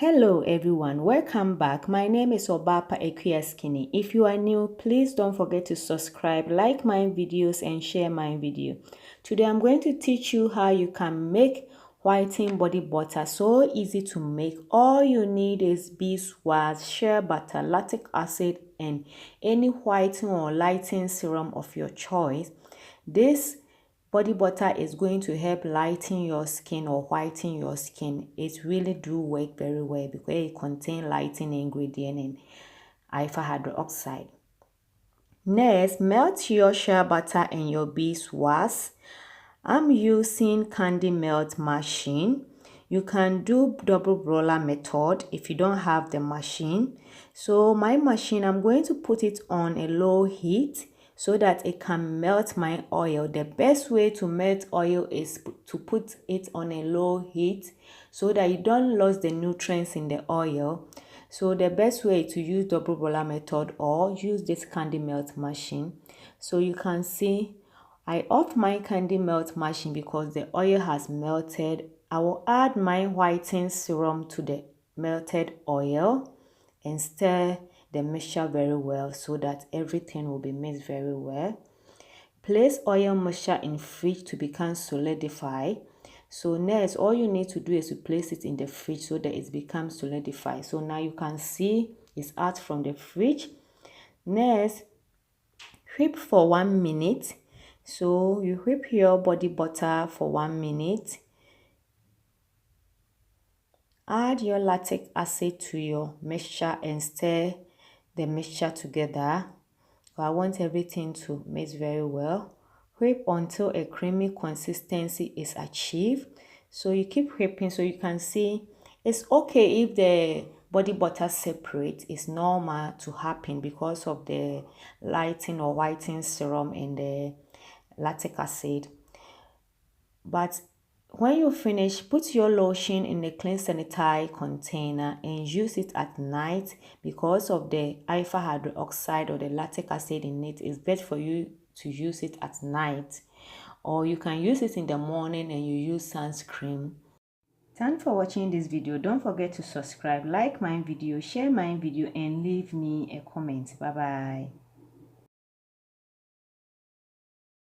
Hello everyone, welcome back. My name is Obaapaakuaskinny. If you are new, please don't forget to subscribe, like my videos and share my video. Today I'm going to teach you how you can make whitening body butter. So easy to make. All you need is beeswax, shea butter, lactic acid and any whitening or lightening serum of your choice. This body butter is going to help lighten your skin or whiten your skin. It really do work very well because it contains lightening ingredient and alpha hydroxide. Next, melt your shea butter and your beeswax. I'm using candy melt machine. You can do double roller method if you don't have the machine. So my machine, I'm going to put it on a low heat so that it can melt my oil. The best way to melt oil is to put it on a low heat so that you don't lose the nutrients in the oil. So the best way is to use double roller method or use this candy melt machine. So you can see I off my candy melt machine because the oil has melted. I will add my whitening serum to the melted oil and stir the mixture very well so that everything will be mixed very well. Place oil mixture in fridge to become solidified. So next, all you need to do is to place it in the fridge so that it becomes solidified. So now you can see it's out from the fridge. Next, whip for 1 minute. So you whip your body butter for 1 minute. Add your lactic acid to your mixture and stir the mixture together. I want everything to mix very well. Whip until a creamy consistency is achieved. So you keep whipping so you can see it's okay if the body butter separate. It's normal to happen because of the lighting or whitening serum and the lactic acid. But when you finish, put your lotion in a clean sanitary container and use it at night because of the alpha hydroxide or the lactic acid in it. It's best for you to use it at night, or you can use it in the morning and you use sunscreen. Thanks for watching this video. Don't forget to subscribe, like my video, share my video and leave me a comment. Bye bye.